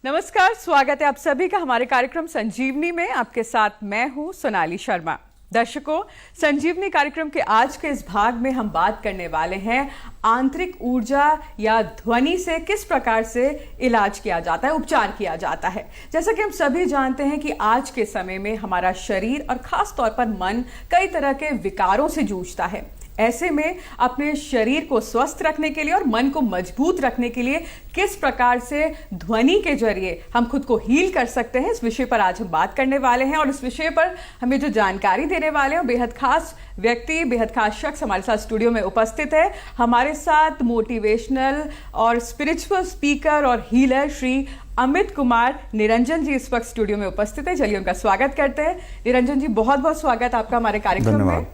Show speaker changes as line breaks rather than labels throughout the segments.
नमस्कार, स्वागत है आप सभी का हमारे कार्यक्रम संजीवनी में। आपके साथ मैं हूं सोनाली शर्मा। दर्शकों, संजीवनी कार्यक्रम के आज के इस भाग में हम बात करने वाले हैं आंतरिक ऊर्जा या ध्वनि से किस प्रकार से इलाज किया जाता है, उपचार किया जाता है। जैसा कि हम सभी जानते हैं कि आज के समय में हमारा शरीर और खास तौर पर मन कई तरह के विकारों से जूझता है। ऐसे में अपने शरीर को स्वस्थ रखने के लिए और मन को मजबूत रखने के लिए किस प्रकार से ध्वनि के जरिए हम खुद को हील कर सकते हैं, इस विषय पर आज हम बात करने वाले हैं। और इस विषय पर हमें जो जानकारी देने वाले हैं, बेहद खास व्यक्ति, बेहद खास शख्स हमारे साथ स्टूडियो में उपस्थित है। हमारे साथ मोटिवेशनल और स्पिरिचुअल स्पीकर और हीलर श्री अमित कुमार निरंजन जी इस वक्त स्टूडियो में उपस्थित है। चलिए उनका स्वागत करते हैं। निरंजन जी, बहुत बहुत स्वागत आपका हमारे कार्यक्रम में।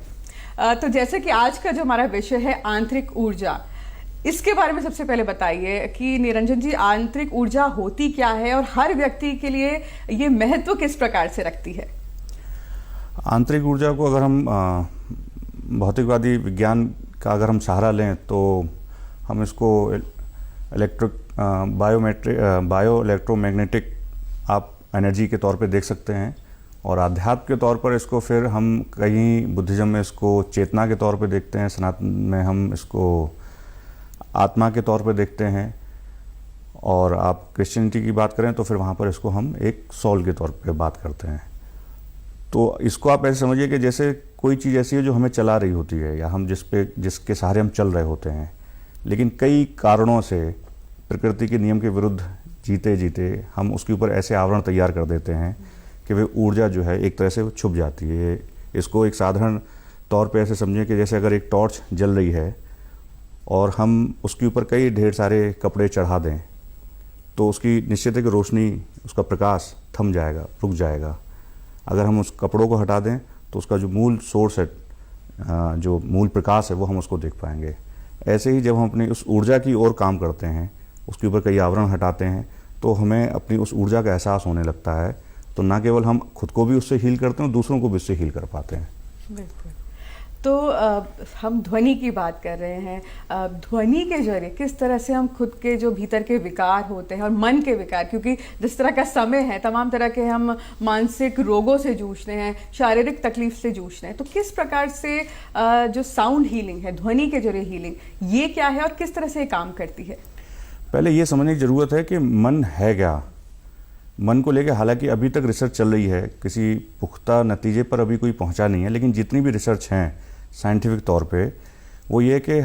तो जैसे कि आज का जो हमारा विषय है आंतरिक ऊर्जा, इसके बारे में सबसे पहले बताइए कि निरंजन जी, आंतरिक ऊर्जा होती क्या है और हर व्यक्ति के लिए ये महत्व किस प्रकार से रखती है?
आंतरिक ऊर्जा को अगर हम भौतिकवादी विज्ञान का अगर हम सहारा लें तो हम इसको बायो इलेक्ट्रोमैग्नेटिक आप एनर्जी के तौर पे देख सकते हैं। और आध्यात्म के तौर पर इसको फिर हम कहीं बुद्धिज्म में इसको चेतना के तौर पे देखते हैं, सनातन में हम इसको आत्मा के तौर पे देखते हैं, और आप क्रिश्चियनिटी की बात करें तो फिर वहाँ पर इसको हम एक सोल के तौर पे बात करते हैं। तो इसको आप ऐसे समझिए कि जैसे कोई चीज़ ऐसी है जो हमें चला रही होती है या हम जिसके सहारे हम चल रहे होते हैं, लेकिन कई कारणों से प्रकृति के नियम के विरुद्ध जीते जीते हम उसके ऊपर ऐसे आवरण तैयार कर देते हैं कि वे ऊर्जा जो है एक तरह से वो छुप जाती है। इसको एक साधारण तौर पे ऐसे समझें कि जैसे अगर एक टॉर्च जल रही है और हम उसके ऊपर कई ढेर सारे कपड़े चढ़ा दें तो उसकी निश्चित है कि रोशनी, उसका प्रकाश थम जाएगा, रुक जाएगा। अगर हम उस कपड़ों को हटा दें तो उसका जो मूल सोर्स है, जो मूल प्रकाश है, वो हम उसको देख पाएंगे। ऐसे ही जब हम अपनी उस ऊर्जा की ओर काम करते हैं, उसके ऊपर कई आवरण हटाते हैं, तो हमें अपनी उस ऊर्जा का एहसास होने लगता है। तो ना केवल हम खुद को भी उससे हील करते हैं, दूसरों को भी उससे हील कर पाते हैं।
बिल्कुल। तो हम ध्वनि की बात कर रहे हैं। ध्वनि के जरिए किस तरह से हम खुद के जो भीतर के विकार होते हैं और मन के विकार, क्योंकि जिस तरह का समय है, तमाम तरह के हम मानसिक रोगों से जूझते हैं, शारीरिक तकलीफ से जूझते हैं, तो किस प्रकार से जो साउंड हीलिंग है, ध्वनि के जरिए हीलिंग, ये क्या है और किस तरह से ये काम करती है?
पहले ये समझने की ज़रूरत है कि मन है क्या। मन को लेकर हालांकि अभी तक रिसर्च चल रही है, किसी पुख्ता नतीजे पर अभी कोई पहुंचा नहीं है, लेकिन जितनी भी रिसर्च हैं साइंटिफिक तौर पे, वो ये कि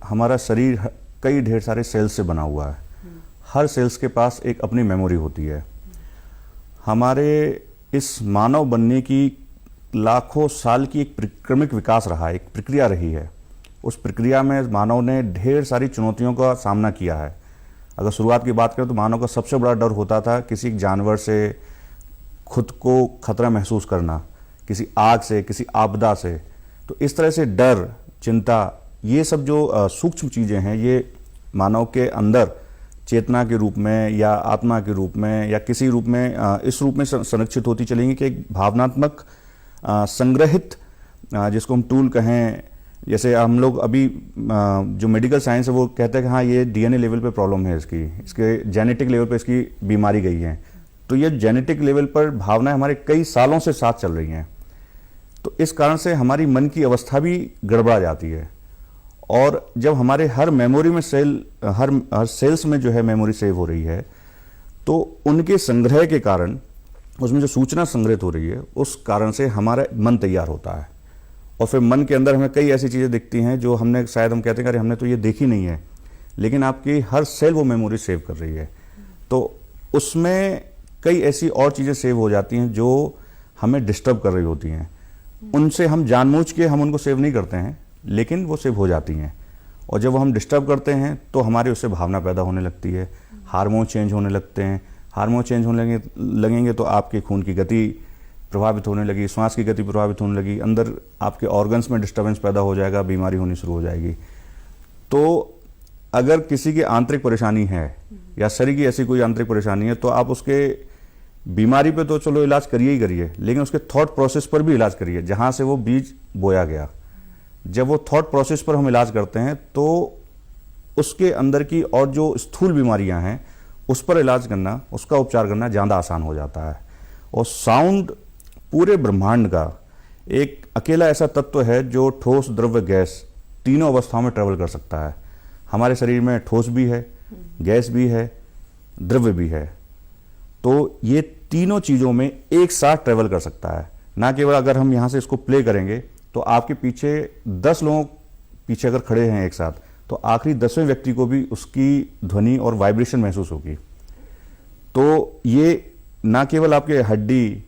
हमारा शरीर कई ढेर सारे सेल्स से बना हुआ है। हर सेल्स के पास एक अपनी मेमोरी होती है। हमारे इस मानव बनने की लाखों साल की एक क्रमिक विकास रहा है, एक प्रक्रिया रही है। उस प्रक्रिया में मानव ने ढेर सारी चुनौतियों का सामना किया है। अगर शुरुआत की बात करें तो मानव का सबसे बड़ा डर होता था किसी जानवर से खुद को खतरा महसूस करना, किसी आग से, किसी आपदा से। तो इस तरह से डर, चिंता, ये सब जो सूक्ष्म चीज़ें हैं, ये मानव के अंदर चेतना के रूप में या आत्मा के रूप में या किसी रूप में इस रूप में संरक्षित होती चलेंगी कि एक भावनात्मक संग्रहित, जिसको हम टूल कहें, जैसे हम लोग अभी जो मेडिकल साइंस है वो कहते हैं कि हाँ ये डीएनए लेवल पे प्रॉब्लम है, इसके जेनेटिक लेवल पे इसकी बीमारी गई है। तो ये जेनेटिक लेवल पर भावनाएं हमारे कई सालों से साथ चल रही हैं। तो इस कारण से हमारी मन की अवस्था भी गड़बड़ा जाती है। और जब हमारे हर मेमोरी में हर सेल्स में जो है मेमोरी सेव हो रही है, तो उनके संग्रह के कारण उसमें जो सूचना संग्रहित हो रही है, उस कारण से हमारा मन तैयार होता है। और फिर मन के अंदर हमें कई ऐसी चीज़ें दिखती हैं जो हमने, शायद हम कहते हैं अरे हमने तो ये देखी नहीं है, लेकिन आपकी हर सेल वो मेमोरी सेव कर रही है। तो उसमें कई ऐसी और चीज़ें सेव हो जाती हैं जो हमें डिस्टर्ब कर रही होती हैं। उनसे हम जानबूझ के हम उनको सेव नहीं करते हैं, लेकिन वो सेव हो जाती हैं। और जब वो हम डिस्टर्ब करते हैं तो हमारे उससे भावना पैदा होने लगती है, हार्मोन चेंज होने लगते हैं। हार्मोन चेंज होने लगेंगे तो आपके खून की गति प्रभावित होने लगी, श्वास की गति प्रभावित होने लगी, अंदर आपके ऑर्गन्स में डिस्टर्बेंस पैदा हो जाएगा, बीमारी होनी शुरू हो जाएगी। तो अगर किसी की आंतरिक परेशानी है या शरीर की ऐसी कोई आंतरिक परेशानी है, तो आप उसके बीमारी पे तो चलो इलाज करिए ही करिए, लेकिन उसके थॉट प्रोसेस पर भी इलाज करिए, जहाँ से वो बीज बोया गया। जब वो थॉट प्रोसेस पर हम इलाज करते हैं तो उसके अंदर की और जो स्थूल बीमारियां हैं उस पर इलाज करना, उसका उपचार करना ज़्यादा आसान हो जाता है। और साउंड पूरे ब्रह्मांड का एक अकेला ऐसा तत्व है जो ठोस, द्रव्य, गैस तीनों अवस्थाओं में ट्रेवल कर सकता है। हमारे शरीर में ठोस भी है, गैस भी है, द्रव्य भी है। तो ये तीनों चीज़ों में एक साथ ट्रेवल कर सकता है। ना केवल अगर हम यहाँ से इसको प्ले करेंगे तो आपके पीछे 10 लोग पीछे अगर खड़े हैं एक साथ, तो आखिरी 10वें व्यक्ति को भी उसकी ध्वनि और वाइब्रेशन महसूस होगी। तो ये ना केवल आपके हड्डी,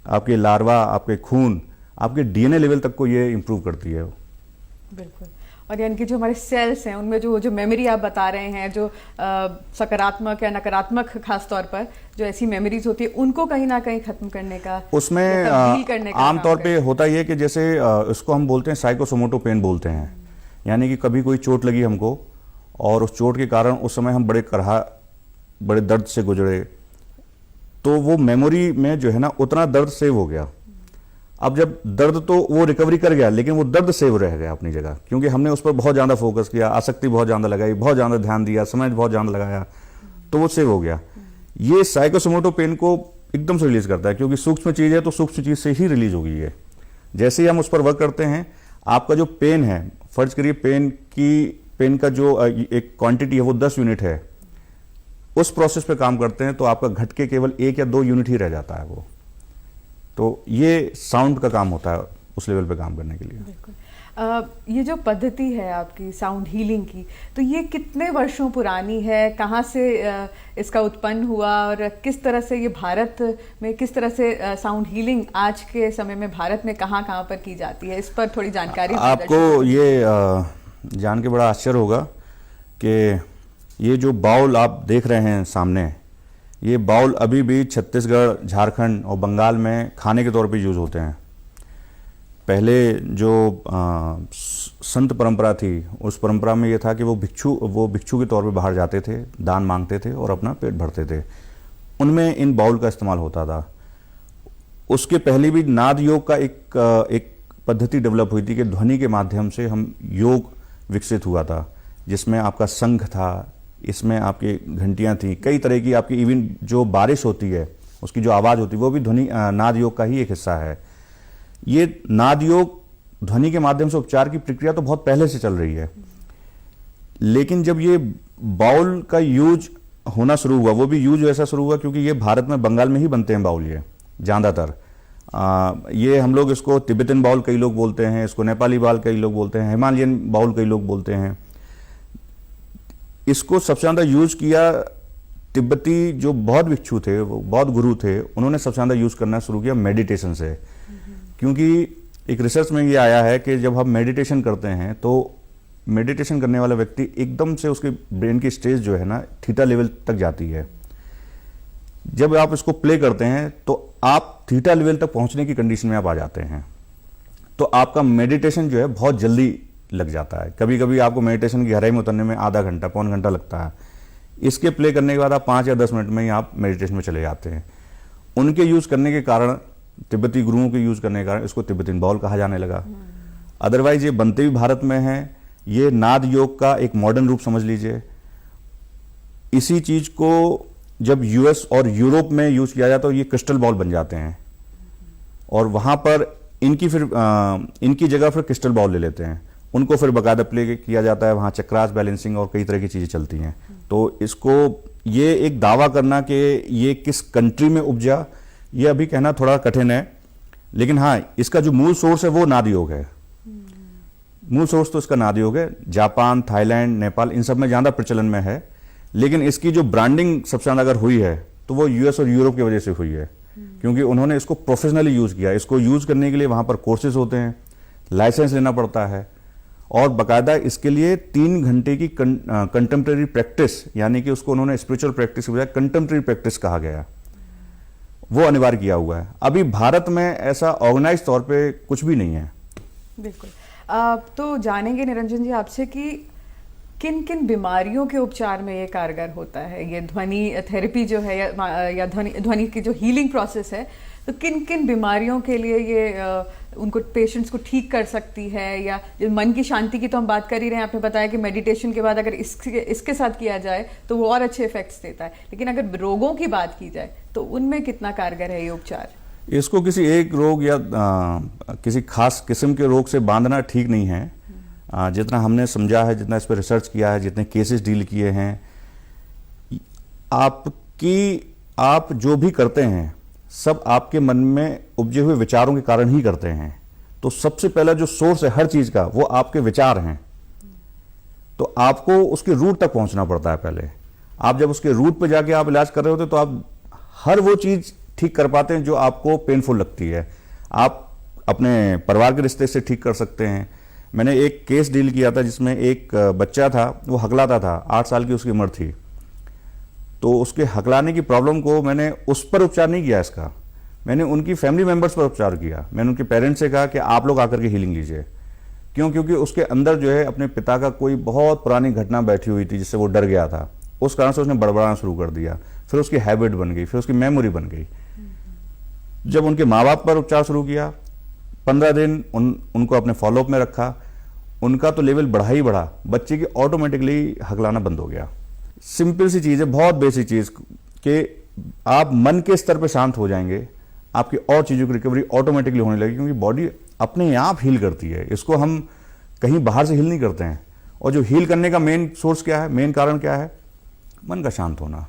आपके लार्वा, आपके खून, आपके डीएनए लेवल तक को ये इम्प्रूव करती है।
बिल्कुल। और यानी कि जो हमारे सेल्स हैं उनमें जो मेमोरी आप बता रहे हैं, जो सकारात्मक या नकारात्मक खास तौर पर जो ऐसी मेमोरीज होती है, उनको कहीं ना कहीं खत्म करने का,
उसमें आमतौर पे होता ये कि जैसे इसको हम बोलते हैं साइकोसोमोटोपेन बोलते हैं। यानी कि कभी कोई चोट लगी हमको और उस चोट के कारण उस समय हम बड़े दर्द से गुजरे, तो वो मेमोरी में जो है ना उतना दर्द सेव हो गया। अब जब दर्द तो वो रिकवरी कर गया, लेकिन वो दर्द सेव रह गया अपनी जगह, क्योंकि हमने उस पर बहुत ज़्यादा फोकस किया, आसक्ति बहुत ज़्यादा लगाई, बहुत ज़्यादा ध्यान दिया, समय बहुत ज़्यादा लगाया, तो वो सेव हो गया। ये साइकोसोमोटोपेन को एकदम से रिलीज करता है, क्योंकि सूक्ष्म चीज़ है तो सूक्ष्म चीज़ से ही रिलीज होगी ये। जैसे ही हम उस पर वर्क करते हैं, आपका जो पेन है, फर्ज करिए पेन का जो एक क्वांटिटी है वो 10 यूनिट है, उस प्रोसेस पे काम करते हैं तो आपका घट के केवल 1 या 2 यूनिट ही रह जाता है वो। तो ये साउंड का काम होता है उस लेवल पे काम करने के लिए।
बिल्कुल। ये जो पद्धति है आपकी साउंड हीलिंग की, तो ये कितने वर्षों पुरानी है, कहाँ से इसका उत्पन्न हुआ और किस तरह से ये भारत में, किस तरह से साउंड हीलिंग आज के समय में भारत में कहाँ कहाँ पर की जाती है, इस पर थोड़ी जानकारी
आपको ये जान के बड़ा आश्चर्य होगा कि ये जो बाउल आप देख रहे हैं सामने, ये बाउल अभी भी छत्तीसगढ़, झारखंड और बंगाल में खाने के तौर पे यूज़ होते हैं। पहले जो संत परंपरा थी, उस परंपरा में ये था कि वो भिक्षु के तौर पे बाहर जाते थे, दान मांगते थे और अपना पेट भरते थे। उनमें इन बाउल का इस्तेमाल होता था। उसके पहले भी नाद योग का एक पद्धति डेवलप हुई थी कि ध्वनि के माध्यम से हम योग विकसित हुआ था, जिसमें आपका शंख था, इसमें आपकी घंटियां थी, कई तरह की आपकी इवन जो बारिश होती है उसकी जो आवाज़ होती है वो भी ध्वनि नाद योग का ही एक हिस्सा है। ये नाद योग ध्वनि के माध्यम से उपचार की प्रक्रिया तो बहुत पहले से चल रही है, लेकिन जब ये बाउल का यूज होना शुरू हुआ, वो भी यूज ऐसा शुरू हुआ क्योंकि ये भारत में, बंगाल में ही बनते हैं बाउल ये ज़्यादातर। ये हम लोग इसको तिब्बतन बाउल कई लोग बोलते हैं, इसको नेपाली बाउल कई लोग बोलते हैं, हिमालयन बाउल कई लोग बोलते हैं। इसको सबसे ज़्यादा यूज किया तिब्बती जो बौद्ध भिक्षु थे, वो बौद्ध गुरु थे, उन्होंने सबसे ज़्यादा यूज करना शुरू किया मेडिटेशन से। क्योंकि एक रिसर्च में ये आया है कि जब हम मेडिटेशन करते हैं तो मेडिटेशन करने वाला व्यक्ति एकदम से उसके ब्रेन की स्टेज जो है ना थीटा लेवल तक जाती है। जब आप इसको प्ले करते हैं तो आप थीटा लेवल तक पहुंचने की कंडीशन में आप आ जाते हैं, तो आपका मेडिटेशन जो है बहुत जल्दी लग जाता है। कभी कभी आपको मेडिटेशन की गहराई में उतरने में आधा घंटा, पौन घंटा लगता है। इसके प्ले करने के बाद आप 5 या 10 मिनट में ही आप मेडिटेशन में चले जाते हैं। उनके यूज करने के कारण, तिब्बती गुरुओं के यूज करने के कारण इसको तिब्बतन बाउल कहा जाने लगा। अदरवाइज ये बनते भी भारत में हैं। ये नाद योग का एक मॉडर्न रूप समझ लीजिए। इसी चीज को जब यूएस और यूरोप में यूज किया जाता है तो ये क्रिस्टल बॉल बन जाते हैं और वहां पर इनकी जगह फिर क्रिस्टल बॉल ले लेते हैं, उनको फिर बाकायदा प्ले किया जाता है। वहाँ चक्रास, बैलेंसिंग और कई तरह की चीज़ें चलती हैं। तो इसको ये एक दावा करना कि ये किस कंट्री में उपजा, ये अभी कहना थोड़ा कठिन है, लेकिन हाँ, इसका जो मूल सोर्स है वो नाद योग है। मूल सोर्स तो इसका नाद योग है। जापान, थाईलैंड, नेपाल, इन सब में ज़्यादा प्रचलन में है, लेकिन इसकी जो ब्रांडिंग सबसे ज़्यादा अगर हुई है तो वो यूएस और यूरोप की वजह से हुई है, क्योंकि उन्होंने इसको प्रोफेशनली यूज़ किया। इसको यूज़ करने के लिए वहाँ पर कोर्सेज होते हैं, लाइसेंस लेना पड़ता है और बाकायदा इसके लिए 3 घंटे की कंटेम्प्रेरी प्रैक्टिस, यानी कि उसको उन्होंने स्पिरिचुअल प्रैक्टिस के बजाय कंटेम्प्रेरी प्रैक्टिस कहा गया, वो अनिवार्य किया हुआ है। अभी भारत में ऐसा ऑर्गेनाइज तौर पे कुछ भी नहीं है।
बिल्कुल। तो जानेंगे निरंजन जी आपसे कि किन किन बीमारियों के उपचार में ये कारगर होता है, ये ध्वनि थेरेपी जो है या ध्वनि की जो हीलिंग प्रोसेस है, तो किन किन बीमारियों के लिए ये उनको पेशेंट्स को ठीक कर सकती है, या मन की शांति की तो हम बात कर ही रहे हैं, आपने बताया कि मेडिटेशन के बाद अगर इसके साथ किया जाए तो वो और अच्छे इफेक्ट्स देता है, लेकिन अगर रोगों की बात की जाए तो उनमें कितना कारगर है ये उपचार?
इसको किसी एक रोग या किसी खास किस्म के रोग से बांधना ठीक नहीं है। जितना हमने समझा है, जितना इस पर रिसर्च किया है, जितने केसेस डील किए हैं, आप जो भी करते हैं सब आपके मन में उपजे हुए विचारों के कारण ही करते हैं। तो सबसे पहला जो सोर्स है हर चीज का वो आपके विचार हैं। तो आपको उसके रूट तक पहुंचना पड़ता है पहले। आप जब उसके रूट पे जाके आप इलाज कर रहे होते तो आप हर वो चीज ठीक कर पाते हैं जो आपको पेनफुल लगती है। आप अपने परिवार के रिश्ते से ठीक कर सकते हैं। मैंने एक केस डील किया था जिसमें एक बच्चा था, वो हकलाता था, 8 साल की उसकी उम्र थी। तो उसके हकलाने की प्रॉब्लम को मैंने उस पर उपचार नहीं किया इसका, मैंने उनकी फैमिली मेंबर्स पर उपचार किया। मैंने उनके पेरेंट्स से कहा कि आप लोग आकर के हीलिंग लीजिए। क्यों? क्योंकि उसके अंदर जो है अपने पिता का कोई बहुत पुरानी घटना बैठी हुई थी जिससे वो डर गया था। उस कारण से उसने बड़बड़ाना शुरू कर दिया, फिर उसकी हैबिट बन गई, फिर उसकी मेमोरी बन गई। जब उनके माँ बाप पर उपचार शुरू किया, 15 दिन उनको अपने फॉलोअप में रखा, उनका तो लेवल बढ़ा ही बढ़ा, बच्चे की ऑटोमेटिकली हकलाना बंद हो गया। सिंपल सी चीज है, बहुत बेसिक चीज, कि आप मन के स्तर पे शांत हो जाएंगे, आपकी और चीजों की रिकवरी ऑटोमेटिकली होने लगेगी, क्योंकि बॉडी अपने आप हील करती है। इसको हम कहीं बाहर से हील नहीं करते हैं। और जो हील करने का मेन सोर्स क्या है, मेन कारण क्या है? मन का शांत होना।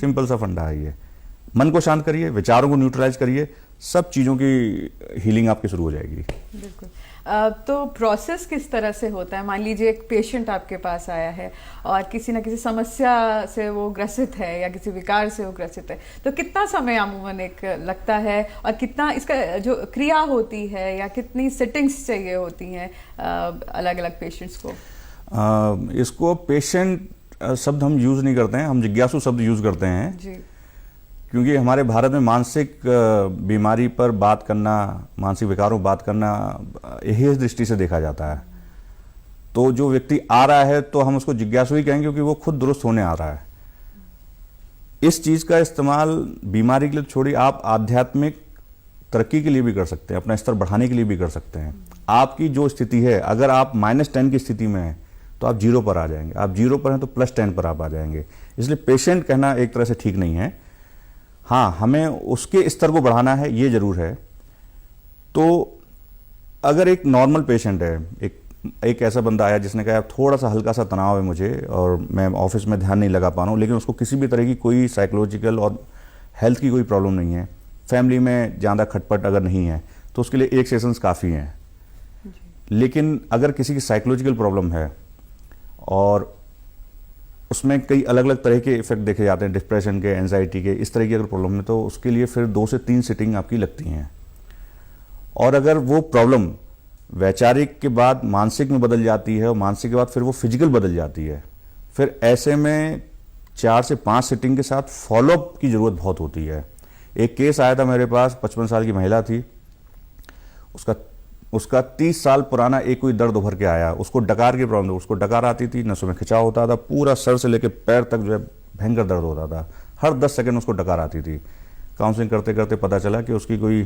सिंपल सा फंडा है ये। मन को शांत करिए, विचारों को न्यूट्रलाइज करिए, सब चीजों की हीलिंग आपकी शुरू हो जाएगी।
बिल्कुल। तो प्रोसेस किस तरह से होता है? मान लीजिए एक पेशेंट आपके पास आया है और किसी न किसी समस्या से वो ग्रसित है या किसी विकार से वो ग्रसित है, तो कितना समय अमूमन एक लगता है और कितना इसका जो क्रिया होती है या कितनी सिटिंग्स चाहिए होती हैं अलग अलग पेशेंट्स को?
इसको पेशेंट शब्द हम यूज नहीं करते हैं, हम जिज्ञासु शब्द यूज करते हैं
जी।
क्योंकि हमारे भारत में मानसिक बीमारी पर बात करना, मानसिक विकारों पर बात करना यही दृष्टि से देखा जाता है। तो जो व्यक्ति आ रहा है तो हम उसको जिज्ञासु ही कहेंगे, क्योंकि वो खुद दुरुस्त होने आ रहा है। इस चीज का इस्तेमाल बीमारी के लिए छोड़िए, आप आध्यात्मिक तरक्की के लिए भी कर सकते हैं, अपना स्तर बढ़ाने के लिए भी कर सकते हैं। आपकी जो स्थिति है, अगर आप -10 की स्थिति में हैं तो आप 0 पर आ जाएंगे, आप 0 पर हैं तो +10 पर आप आ जाएंगे। इसलिए पेशेंट कहना एक तरह से ठीक नहीं है। हाँ, हमें उसके स्तर को बढ़ाना है, ये जरूर है। तो अगर एक नॉर्मल पेशेंट है, एक ऐसा बंदा आया जिसने कहा थोड़ा सा हल्का सा तनाव है मुझे और मैं ऑफिस में ध्यान नहीं लगा पा रहा हूँ, लेकिन उसको किसी भी तरह की कोई साइकोलॉजिकल और हेल्थ की कोई प्रॉब्लम नहीं है, फैमिली में ज़्यादा खटपट अगर नहीं है, तो उसके लिए 1 सेशंस काफ़ी हैं। लेकिन अगर किसी की साइकोलॉजिकल प्रॉब्लम है और उसमें कई अलग अलग तरह के इफेक्ट देखे जाते हैं, डिप्रेशन के, एंजाइटी के, इस तरह की अगर प्रॉब्लम है तो उसके लिए फिर 2 से 3 सिटिंग आपकी लगती हैं। और अगर वो प्रॉब्लम वैचारिक के बाद मानसिक में बदल जाती है और मानसिक के बाद फिर वो फिजिकल बदल जाती है, फिर ऐसे में 4 से 5 सिटिंग के साथ फॉलोअप की ज़रूरत बहुत होती है। एक केस आया था मेरे पास, 55 साल की महिला थी, उसका 30 साल पुराना एक कोई दर्द उभर के आया। उसको डकार की प्रॉब्लम, उसको डकार आती थी, नसों में खिंचाव होता था, पूरा सर से लेकर पैर तक जो है भयंकर दर्द होता था, हर 10 सेकंड उसको डकार आती थी। काउंसलिंग करते करते पता चला कि उसकी कोई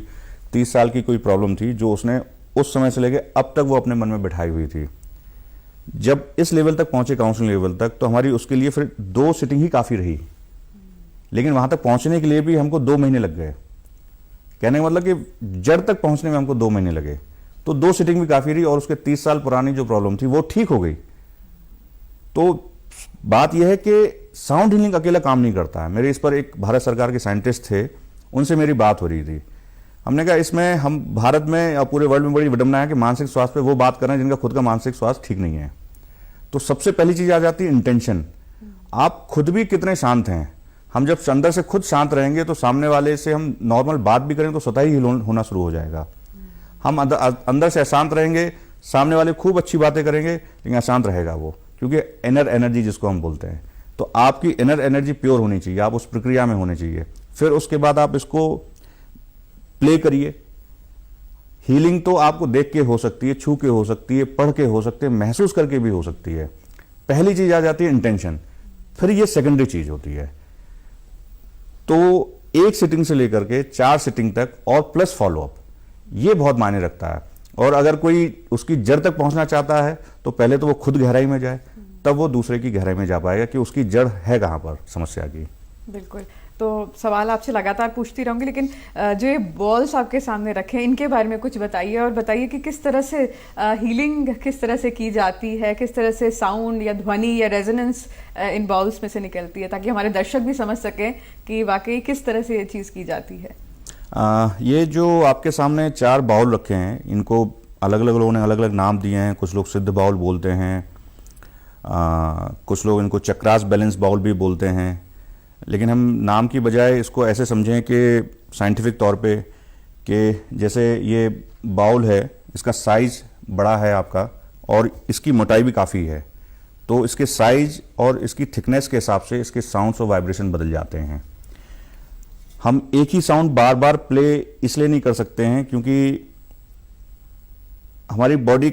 30 साल की कोई प्रॉब्लम थी जो उसने उस समय से लेकर अब तक वो अपने मन में बिठाई हुई थी। जब इस लेवल तक पहुंचे, काउंसलिंग लेवल तक, तो हमारी उसके लिए फिर 2 सिटिंग ही काफ़ी रही। लेकिन वहां तक पहुंचने के लिए भी हमको 2 महीने लग गए। कहने का मतलब कि जड़ तक पहुंचने में हमको 2 महीने लगे। तो 2 सिटिंग भी काफ़ी रही और उसके 30 साल पुरानी जो प्रॉब्लम थी वो ठीक हो गई। तो बात यह है कि साउंड हीलिंग अकेला काम नहीं करता है। मेरे इस पर एक भारत सरकार के साइंटिस्ट थे, उनसे मेरी बात हो रही थी। हमने कहा इसमें हम भारत में और पूरे वर्ल्ड में बड़ी विडंबना है कि मानसिक स्वास्थ्य पे वो बात कर रहे हैं जिनका खुद का मानसिक स्वास्थ्य ठीक नहीं है। तो सबसे पहली चीज आ जाती है इंटेंशन। आप खुद भी कितने शांत हैं। हम जब अंदर से खुद शांत रहेंगे तो सामने वाले से हम नॉर्मल बात भी करें तो स्वतः ही होना शुरू हो जाएगा। हम अंदर से अशांत रहेंगे, सामने वाले खूब अच्छी बातें करेंगे लेकिन अशांत रहेगा वो, क्योंकि इनर एनर्जी जिसको हम बोलते हैं। तो आपकी इनर एनर्जी प्योर होनी चाहिए, आप उस प्रक्रिया में होने चाहिए। फिर उसके बाद आप इसको प्ले करिए। हीलिंग तो आपको देख के हो सकती है, छू के हो सकती है, पढ़ के हो सकती है, महसूस करके भी हो सकती है। पहली चीज आ जाती है इंटेंशन, फिर ये सेकेंडरी चीज होती है। तो 1 सिटिंग से लेकर के 4 सिटिंग तक और प्लस फॉलोअप, ये बहुत मायने रखता है। और अगर कोई उसकी जड़ तक पहुंचना चाहता है तो पहले तो वो खुद गहराई में जाए, तब वो दूसरे की गहराई में जा पाएगा कि उसकी जड़ है कहाँ पर समस्या की।
बिल्कुल। तो सवाल आपसे लगातार पूछती रहूंगी, लेकिन जो ये बॉल्स आपके सामने रखे हैं इनके बारे में कुछ बताइए, और बताइए कि किस तरह से हीलिंग किस तरह से की जाती है, किस तरह से साउंड या ध्वनि या रेजोनेंस इन बॉल्स में से निकलती है, ताकि हमारे दर्शक भी समझ सकें कि वाकई किस तरह से ये चीज़ की जाती है।
ये जो आपके सामने 4 बाउल रखे हैं, इनको अलग अलग लोगों ने अलग अलग नाम दिए हैं। कुछ लोग सिद्ध बाउल बोलते हैं, कुछ लोग इनको चक्रास बैलेंस बाउल भी बोलते हैं, लेकिन हम नाम की बजाय इसको ऐसे समझें कि साइंटिफिक तौर पे कि जैसे ये बाउल है, इसका साइज़ बड़ा है आपका और इसकी मोटाई भी काफ़ी है, तो इसके साइज़ और इसकी थिकनेस के हिसाब से इसके साउंड्स और वाइब्रेशन बदल जाते हैं। हम एक ही साउंड बार बार प्ले इसलिए नहीं कर सकते हैं क्योंकि हमारी बॉडी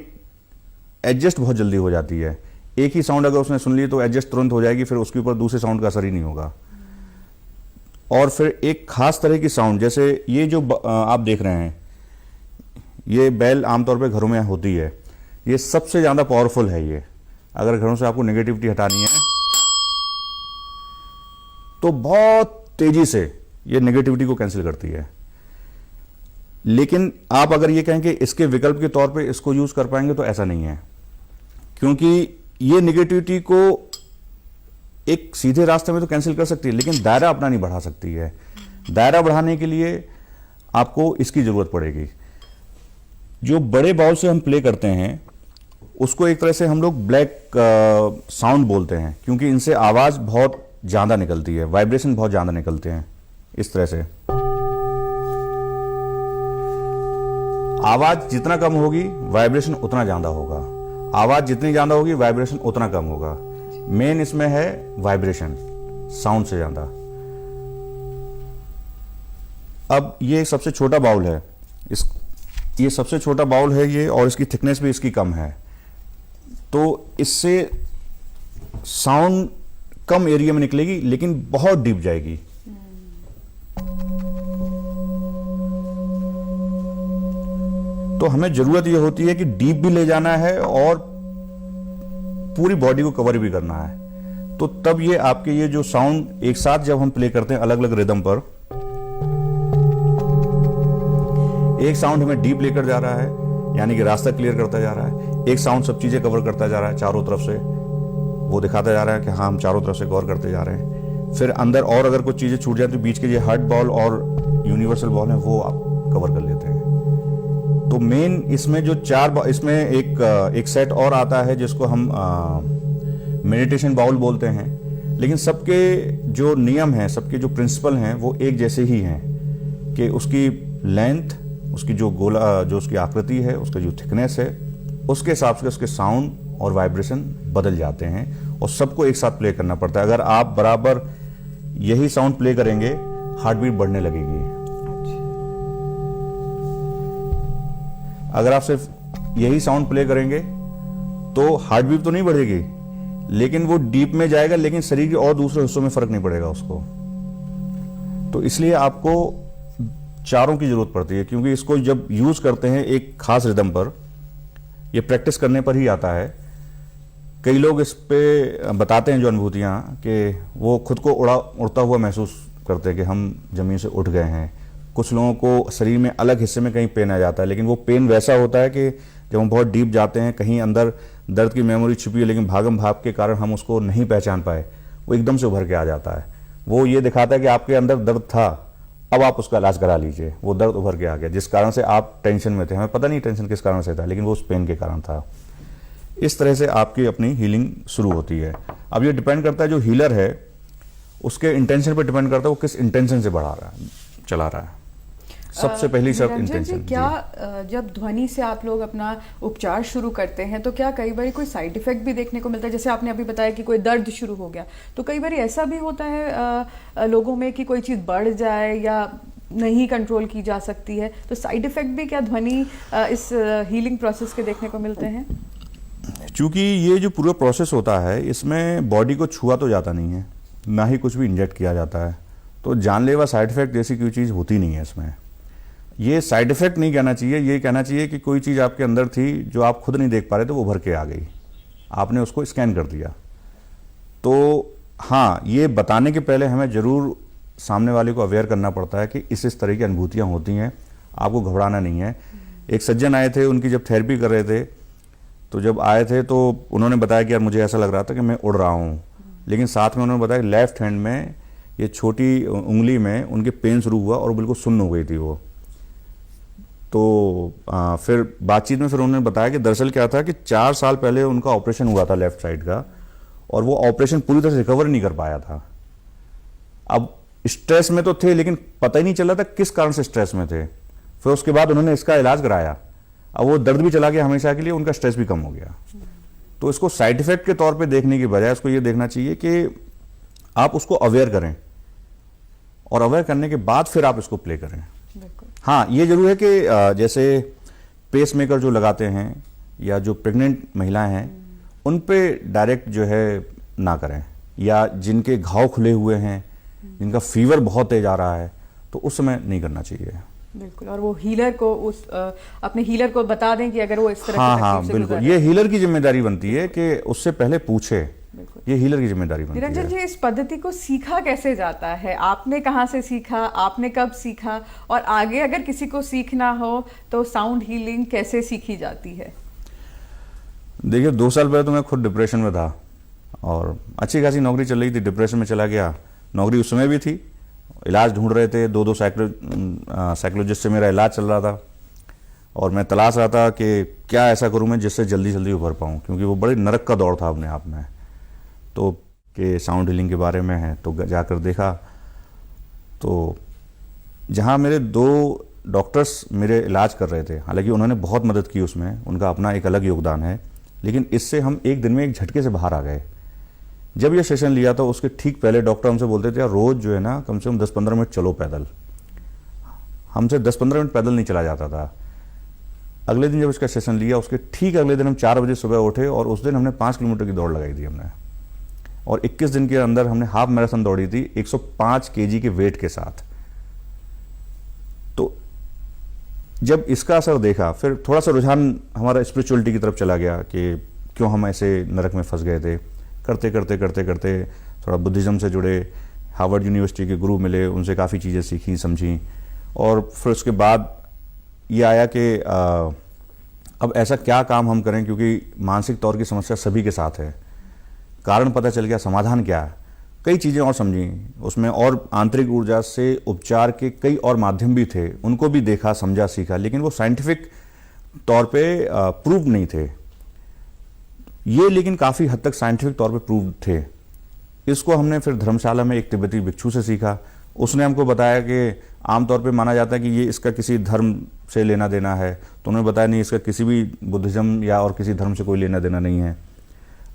एडजस्ट बहुत जल्दी हो जाती है। एक ही साउंड अगर उसने सुन ली तो एडजस्ट तुरंत हो जाएगी, फिर उसके ऊपर दूसरे साउंड का असर ही नहीं होगा। और फिर एक खास तरह की साउंड, जैसे ये जो आप देख रहे हैं, ये बेल आमतौर पे घरों में होती है, ये सबसे ज़्यादा पावरफुल है। ये अगर घरों से आपको नेगेटिविटी हटानी है तो बहुत तेजी से ये नेगेटिविटी को कैंसिल करती है। लेकिन आप अगर ये कहें कि इसके विकल्प के तौर पे इसको यूज कर पाएंगे तो ऐसा नहीं है, क्योंकि ये नेगेटिविटी को एक सीधे रास्ते में तो कैंसिल कर सकती है, लेकिन दायरा अपना नहीं बढ़ा सकती है। दायरा बढ़ाने के लिए आपको इसकी जरूरत पड़ेगी। जो बड़े बाउल से हम प्ले करते हैं उसको एक तरह से हम लोग ब्लैक साउंड बोलते हैं, क्योंकि इनसे आवाज बहुत ज्यादा निकलती है, वाइब्रेशन बहुत ज्यादा निकलते हैं। इस तरह से आवाज जितना कम होगी वाइब्रेशन उतना ज्यादा होगा, आवाज जितनी ज्यादा होगी वाइब्रेशन उतना कम होगा। मेन इसमें है वाइब्रेशन साउंड से ज्यादा। अब ये सबसे छोटा बाउल है, ये सबसे छोटा बाउल है ये, और इसकी थिकनेस भी इसकी कम है, तो इससे साउंड कम एरिया में निकलेगी लेकिन बहुत डीप जाएगी। तो हमें जरूरत यह होती है कि डीप भी ले जाना है और पूरी बॉडी को कवर भी करना है। तो तब ये आपके ये जो साउंड एक साथ जब हम प्ले करते हैं अलग अलग रिदम पर, एक साउंड हमें डीप लेकर जा रहा है, यानी कि रास्ता क्लियर करता जा रहा है, एक साउंड सब चीजें कवर करता जा रहा है चारों तरफ से, वो दिखाता जा रहा है कि हाँ हम चारों तरफ से कवर करते जा रहे हैं। फिर अंदर और अगर कुछ चीजें छूट जाए तो बीच के ये हार्ट बॉल और यूनिवर्सल बॉल है वो आप कवर कर लेते हैं। तो मेन इसमें जो इसमें एक सेट और आता है जिसको हम मेडिटेशन बाउल बोलते हैं, लेकिन सबके जो नियम हैं, सबके जो प्रिंसिपल हैं वो एक जैसे ही हैं कि उसकी लेंथ, उसकी जो गोला, जो उसकी आकृति है, उसका जो थिकनेस है, उसके हिसाब से उसके साउंड और वाइब्रेशन बदल जाते हैं और सबको एक साथ प्ले करना पड़ता है। अगर आप बराबर यही साउंड प्ले करेंगे हार्ट बीट बढ़ने लगेगी। अगर आप सिर्फ यही साउंड प्ले करेंगे तो हार्ट बीट तो नहीं बढ़ेगी, लेकिन वो डीप में जाएगा, लेकिन शरीर के और दूसरे हिस्सों में फर्क नहीं पड़ेगा उसको। तो इसलिए आपको चारों की जरूरत पड़ती है, क्योंकि इसको जब यूज करते हैं एक खास रिदम पर, ये प्रैक्टिस करने पर ही आता है। कई लोग इस पे बताते हैं जो अनुभूतियां कि वो खुद को उड़ता हुआ महसूस करते हैं कि हम जमीन से उठ गए हैं। कुछ लोगों को शरीर में अलग हिस्से में कहीं पेन आ जाता है, लेकिन वो पेन वैसा होता है कि जब हम बहुत डीप जाते हैं, कहीं अंदर दर्द की मेमोरी छुपी है, लेकिन भागम भाग के कारण हम उसको नहीं पहचान पाए, वो एकदम से उभर के आ जाता है। वो ये दिखाता है कि आपके अंदर दर्द था, अब आप उसका इलाज करा लीजिए, वो दर्द उभर के आ गया, जिस कारण से आप टेंशन में थे, हमें पता नहीं टेंशन किस कारण से था, लेकिन वो उस पेन के कारण था। इस तरह से आपकी अपनी हीलिंग शुरू होती है। अब ये डिपेंड करता है जो हीलर है उसके इंटेंशन पर डिपेंड करता है, वो किस इंटेंशन से बढ़ा रहा है, चला रहा है। सबसे पहली शर्त इंटेंशन।
क्या जब ध्वनि से आप लोग अपना उपचार शुरू करते हैं तो क्या कई बार कोई साइड इफेक्ट भी देखने को मिलता है? जैसे आपने अभी बताया कि कोई दर्द शुरू हो गया, तो कई बार ऐसा भी होता है लोगों में कि कोई चीज़ बढ़ जाए या नहीं कंट्रोल की जा सकती है, तो साइड इफेक्ट भी क्या ध्वनि इस हीलिंग प्रोसेस के देखने को मिलते हैं?
चूंकि ये जो पूरा प्रोसेस होता है इसमें बॉडी को छुआ तो जाता नहीं है, ना ही कुछ भी इंजेक्ट किया जाता है, तो जानलेवा साइड इफेक्ट जैसी कोई चीज़ होती नहीं है इसमें। ये साइड इफेक्ट नहीं कहना चाहिए, ये कहना चाहिए कि कोई चीज़ आपके अंदर थी जो आप खुद नहीं देख पा रहे थे, वो उभर के आ गई, आपने उसको स्कैन कर दिया। तो हाँ, ये बताने के पहले हमें ज़रूर सामने वाले को अवेयर करना पड़ता है कि इस तरह की अनुभूतियाँ होती हैं, आपको घबराना नहीं है। एक सज्जन आए थे, उनकी जब थेरेपी कर रहे थे, तो जब आए थे तो उन्होंने बताया कि यार मुझे ऐसा लग रहा था कि मैं उड़ रहा हूँ, लेकिन साथ में उन्होंने बताया कि लेफ्ट हैंड में ये छोटी उंगली में उनके पेन शुरू हुआ और बिल्कुल सुन्न हो गई थी वो। तो फिर बातचीत में फिर उन्होंने बताया कि दरअसल क्या था कि 4 साल पहले उनका ऑपरेशन हुआ था लेफ्ट साइड का, और वो ऑपरेशन पूरी तरह से रिकवर नहीं कर पाया था। अब स्ट्रेस में तो थे, लेकिन पता ही नहीं चल रहा था किस कारण से स्ट्रेस में थे। फिर उसके बाद उन्होंने इसका इलाज कराया, अब वो दर्द भी चला गया हमेशा के लिए, उनका स्ट्रेस भी कम हो गया। तो इसको साइड इफेक्ट के तौर पे देखने की बजाय इसको ये देखना चाहिए कि आप उसको अवेयर करें, और अवेयर करने के बाद फिर आप इसको प्ले करें। हाँ, ये जरूर है कि जैसे पेस मेकर जो लगाते हैं या जो प्रेग्नेंट महिलाएं हैं, उन पे डायरेक्ट जो है ना करें, या जिनके घाव खुले हुए हैं, जिनका फीवर बहुत तेज आ रहा है, तो उस समय नहीं करना चाहिए।
बिल्कुल, और वो हीलर को अपने हीलर को बता दें कि अगर वो इस तरह
हाँ
की
हाँ
तकलीफ से
बिल्कुल,
गुजर
ये हीलर की जिम्मेदारी बनती है कि उससे पहले पूछे, ये हीलर की जिम्मेदारी बनती है।
निरंजन जी, इस पद्धति को सीखा कैसे जाता है? आपने कहाँ से सीखा, आपने कब सीखा, और आगे अगर किसी को सीखना हो तो साउंड हीलिंग कैसे सीखी जाती है?
देखिए, 2 साल पहले तो मैं खुद डिप्रेशन में था, और अच्छी खासी नौकरी चल रही थी, डिप्रेशन में चला गया। नौकरी उस समय भी थी, इलाज ढूंढ रहे थे, 2 साइकोलॉजिस्ट से मेरा इलाज चल रहा था, और मैं तलाश रहा था कि क्या ऐसा करूं मैं जिससे जल्दी जल्दी उभर पाऊं, क्योंकि वो बड़े नरक का दौर था अपने आप में। तो कि साउंड हीलिंग के बारे में है, तो जाकर देखा, तो जहां मेरे 2 डॉक्टर्स मेरे इलाज कर रहे थे, हालांकि उन्होंने बहुत मदद की उसमें, उनका अपना एक अलग योगदान है, लेकिन इससे हम एक दिन में एक झटके से बाहर आ गए। जब ये सेशन लिया था उसके ठीक पहले डॉक्टर हमसे बोलते थे, यार रोज जो है ना कम से कम 10-15 मिनट चलो पैदल। हमसे 10-15 मिनट पैदल नहीं चला जाता था। अगले दिन जब इसका सेशन लिया, उसके ठीक अगले दिन हम 4 बजे सुबह उठे, और उस दिन हमने 5 किलोमीटर की दौड़ लगाई थी हमने, और 21 दिन के अंदर हमने हाफ मैराथन दौड़ी थी 105 केजी के वेट के साथ। तो जब इसका असर देखा, फिर थोड़ा सा रुझान हमारा स्पिरिचुअलिटी की तरफ चला गया कि क्यों हम ऐसे नरक में फंस गए थे। करते करते करते करते थोड़ा बुद्धिज़्म से जुड़े, हार्वर्ड यूनिवर्सिटी के गुरु मिले, उनसे काफ़ी चीज़ें सीखी समझी, और फिर उसके बाद ये आया कि अब ऐसा क्या काम हम करें, क्योंकि मानसिक तौर की समस्या सभी के साथ है। कारण पता चल गया, समाधान क्या है, कई चीज़ें और समझी उसमें, और आंतरिक ऊर्जा से उपचार के कई और माध्यम भी थे, उनको भी देखा, समझा, सीखा, लेकिन वो साइंटिफिक तौर पे प्रूव नहीं थे। ये लेकिन काफ़ी हद तक साइंटिफिक तौर पे प्रूव थे। इसको हमने फिर धर्मशाला में एक तिब्बती भिक्षु से सीखा। उसने हमको बताया कि आमतौर पे माना जाता है कि ये इसका किसी धर्म से लेना देना है, तो उन्होंने बताया नहीं, इसका किसी भी बुद्धिज़्म या और किसी धर्म से कोई लेना देना नहीं है,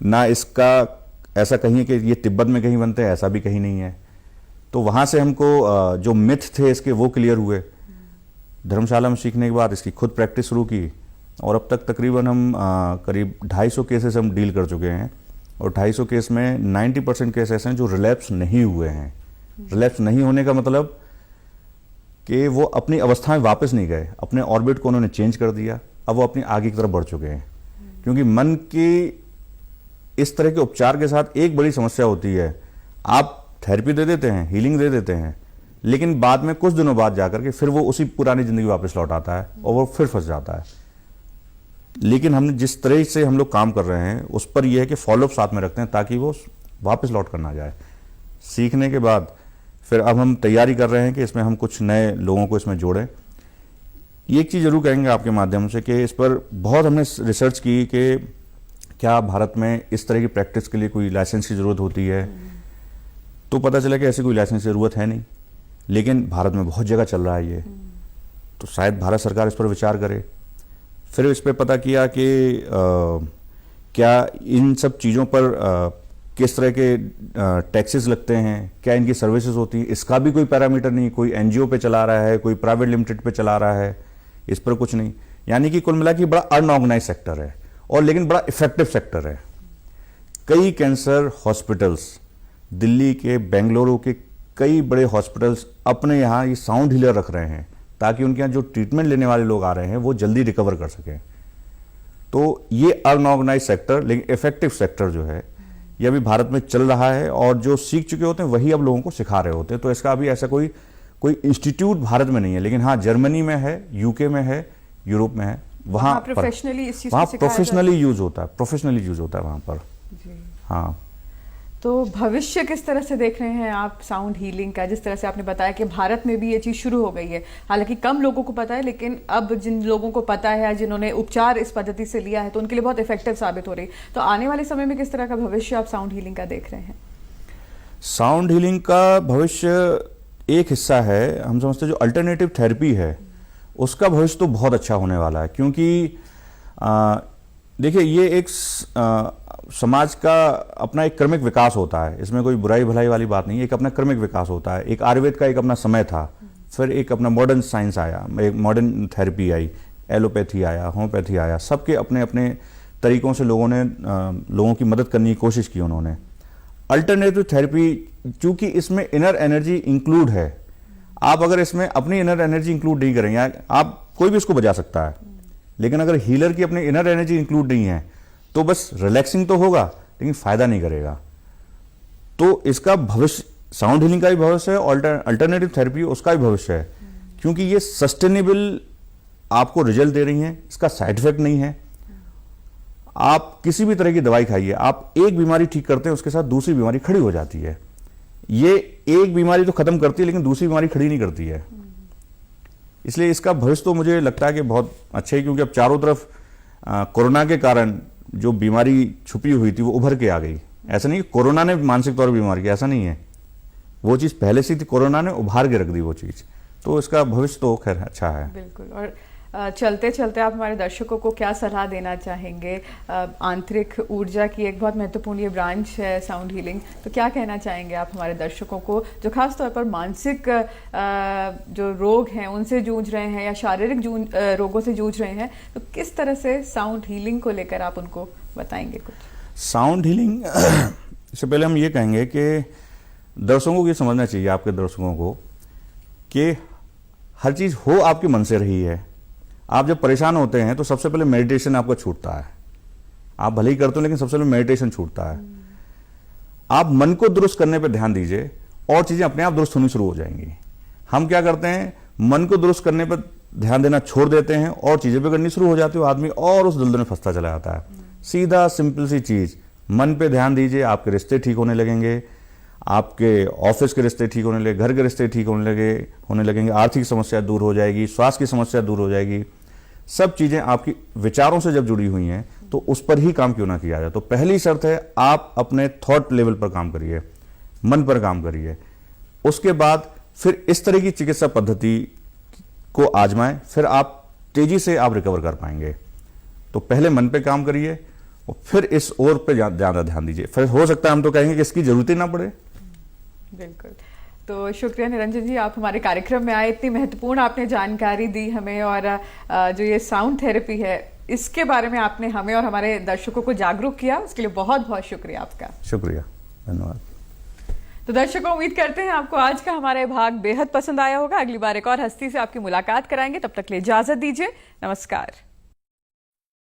ना इसका ऐसा कहीं है कि ये तिब्बत में कहीं बनते हैं, ऐसा भी कहीं नहीं है। तो वहाँ से हमको जो मिथ थे इसके वो क्लियर हुए। धर्मशाला में सीखने के बाद इसकी खुद प्रैक्टिस शुरू की, और अब तक तकरीबन हम करीब 250 केसेस हम डील कर चुके हैं, और 250 केस में 90% केस ऐसे हैं जो रिलैप्स नहीं हुए हैं। रिलैप्स नहीं होने का मतलब कि वो अपनी अवस्था में वापस नहीं गए, अपने ऑर्बिट को उन्होंने चेंज कर दिया, अब वो अपनी आगे की तरफ बढ़ चुके हैं। क्योंकि मन की इस तरह के उपचार के साथ एक बड़ी समस्या होती है, आप थेरेपी दे देते हैं, हीलिंग दे देते हैं, लेकिन बाद में कुछ दिनों बाद जाकर के फिर वो उसी पुरानी जिंदगी वापस लौट आता है, और वो फिर फंस जाता है। लेकिन हमने जिस तरह से हम लोग काम कर रहे हैं उस पर यह है कि फॉलोअप साथ में रखते हैं, ताकि वो वापस लौट कर ना जाए। सीखने के बाद फिर अब हम तैयारी कर रहे हैं कि इसमें हम कुछ नए लोगों को इसमें जोड़ें। ये एक चीज़ जरूर कहेंगे आपके माध्यम से कि इस पर बहुत हमने रिसर्च की कि क्या भारत में इस तरह की प्रैक्टिस के लिए कोई लाइसेंस की ज़रूरत होती है, तो पता चला कि ऐसी कोई लाइसेंस की ज़रूरत है नहीं, लेकिन भारत में बहुत जगह चल रहा है ये, तो शायद भारत सरकार इस पर विचार करे। फिर इस पर पता किया कि क्या इन सब चीज़ों पर किस तरह के टैक्सेस लगते हैं, क्या इनकी सर्विसेज होती हैं, इसका भी कोई पैरामीटर नहीं। कोई एनजीओ पे चला रहा है, कोई प्राइवेट लिमिटेड पे चला रहा है, इस पर कुछ नहीं। यानी कि कुल मिला के बड़ा अनऑर्गेनाइज सेक्टर है, और लेकिन बड़ा इफेक्टिव सेक्टर है। कई कैंसर हॉस्पिटल्स, दिल्ली के, बेंगलुरु के कई बड़े हॉस्पिटल्स अपने यहाँ ये साउंड हीलर रख रहे हैं, ताकि उनके यहाँ जो ट्रीटमेंट लेने वाले लोग आ रहे हैं वो जल्दी रिकवर कर सकें। तो ये अनऑर्गेनाइज सेक्टर लेकिन इफेक्टिव सेक्टर जो है ये अभी भारत में चल रहा है, और जो सीख चुके होते हैं वही अब लोगों को सिखा रहे होते हैं। तो इसका अभी ऐसा कोई इंस्टीट्यूट भारत में नहीं है, लेकिन हाँ जर्मनी में है, यूके में है, यूरोप में है, वहाँ
प्रोफेशनली इस चीज
वहाँ प्रोफेशनली यूज होता है, प्रोफेशनली यूज होता है वहाँ पर। हाँ,
तो भविष्य किस तरह से देख रहे हैं आप साउंड हीलिंग का? जिस तरह से आपने बताया कि भारत में भी ये चीज़ शुरू हो गई है, हालांकि कम लोगों को पता है, लेकिन अब जिन लोगों को पता है, जिन्होंने उपचार इस पद्धति से लिया है, तो उनके लिए बहुत इफेक्टिव साबित हो रही है। तो आने वाले समय में किस तरह का भविष्य आप साउंड हीलिंग का देख रहे हैं?
साउंड हीलिंग का भविष्य एक हिस्सा है, हम समझते हैं जो अल्टरनेटिव थेरेपी है उसका भविष्य तो बहुत अच्छा होने वाला है, क्योंकि देखिए ये एक समाज का अपना एक क्रमिक विकास होता है, इसमें कोई बुराई भलाई वाली बात नहीं है, एक अपना क्रमिक विकास होता है। एक आयुर्वेद का एक अपना समय था, फिर एक अपना मॉडर्न साइंस आया, एक मॉडर्न थेरेपी आई, एलोपैथी आया, होम्योपैथी आया, सबके अपने अपने तरीकों से लोगों ने लोगों की मदद करने की कोशिश की उन्होंने। अल्टरनेटिव थेरेपी चूंकि इसमें इनर एनर्जी इंक्लूड है, आप अगर इसमें अपनी इनर एनर्जी इंक्लूड नहीं करेंगे, आप कोई भी इसको बजा सकता है, लेकिन अगर हीलर की अपनी इनर एनर्जी इंक्लूड नहीं है तो बस रिलैक्सिंग तो होगा लेकिन फायदा नहीं करेगा। तो इसका भविष्य साउंड हीलिंग का भी भविष्य है, अल्टरनेटिव थेरेपी उसका भी भविष्य है, क्योंकि ये सस्टेनेबल आपको रिजल्ट दे रही हैं, इसका साइड इफेक्ट नहीं है। आप किसी भी तरह की दवाई खाइए, आप एक बीमारी ठीक करते हैं उसके साथ दूसरी बीमारी खड़ी हो जाती है। ये एक बीमारी तो खत्म करती है लेकिन दूसरी बीमारी खड़ी नहीं करती है। इसलिए इसका भविष्य तो मुझे लगता है कि बहुत अच्छा है, क्योंकि अब चारों तरफ कोरोना के कारण जो बीमारी छुपी हुई थी वो उभर के आ गई। ऐसा नहीं कि कोरोना ने मानसिक तौर पर बीमार किया, ऐसा नहीं है, वो चीज़ पहले से थी, कोरोना ने उभार के रख दी वो चीज़। तो इसका भविष्य तो खैर अच्छा है।
बिल्कुल। और चलते चलते आप हमारे दर्शकों को क्या सलाह देना चाहेंगे? आंतरिक ऊर्जा की एक बहुत महत्वपूर्ण ये ब्रांच है साउंड हीलिंग, तो क्या कहना चाहेंगे आप हमारे दर्शकों को जो खास तौर पर मानसिक जो रोग हैं उनसे जूझ रहे हैं या शारीरिक रोगों से जूझ रहे हैं, तो किस तरह से साउंड हीलिंग को लेकर आप उनको बताएंगे कुछ?
साउंड हीलिंग से पहले हम ये कहेंगे कि दर्शकों को ये समझना चाहिए, आपके दर्शकों को, कि हर चीज़ हो आपके मन से रही है। आप जब परेशान होते हैं तो सबसे पहले मेडिटेशन आपका छूटता है, आप भले ही करते हो लेकिन सबसे पहले मेडिटेशन छूटता है। आप मन को दुरुस्त करने पर ध्यान दीजिए और चीज़ें अपने आप दुरुस्त होनी शुरू हो जाएंगी। हम क्या करते हैं, मन को दुरुस्त करने पर ध्यान देना छोड़ देते हैं और चीज़ें बिगड़नी शुरू हो जाती है, आदमी और उस दलदल में फंसता चला जाता है। सीधा सिंपल सी चीज़, मन पे ध्यान दीजिए, आपके रिश्ते ठीक होने लगेंगे, आपके ऑफिस के रिश्ते ठीक होने लगे, घर के रिश्ते ठीक होने लगेंगे, आर्थिक समस्या दूर हो जाएगी, स्वास्थ्य की समस्या दूर हो जाएगी। सब चीज़ें आपकी विचारों से जब जुड़ी हुई हैं तो उस पर ही काम क्यों ना किया जाए। तो पहली शर्त है आप अपने थॉट लेवल पर काम करिए, मन पर काम करिए। उसके बाद फिर इस तरह की चिकित्सा पद्धति को आजमाएं, फिर आप तेजी से आप रिकवर कर पाएंगे। तो पहले मन पे काम करिए और फिर इस ओर पे ज़्यादा ध्यान दीजिए, फिर हो सकता है हम तो कहेंगे कि इसकी जरूरत ही ना पड़े।
बिल्कुल। तो शुक्रिया निरंजन जी, आप हमारे कार्यक्रम में आए, इतनी महत्वपूर्ण आपने जानकारी दी हमें, और जो ये साउंड थेरेपी है इसके बारे में आपने हमें और हमारे दर्शकों को जागरूक किया, उसके लिए बहुत बहुत शुक्रिया आपका।
शुक्रिया, धन्यवाद।
तो दर्शकों, उम्मीद करते हैं आपको आज का हमारा भाग बेहद पसंद आया होगा। अगली बार एक और हस्ती से आपकी मुलाकात कराएंगे, तब तक के लिए इजाजत दीजिए। नमस्कार।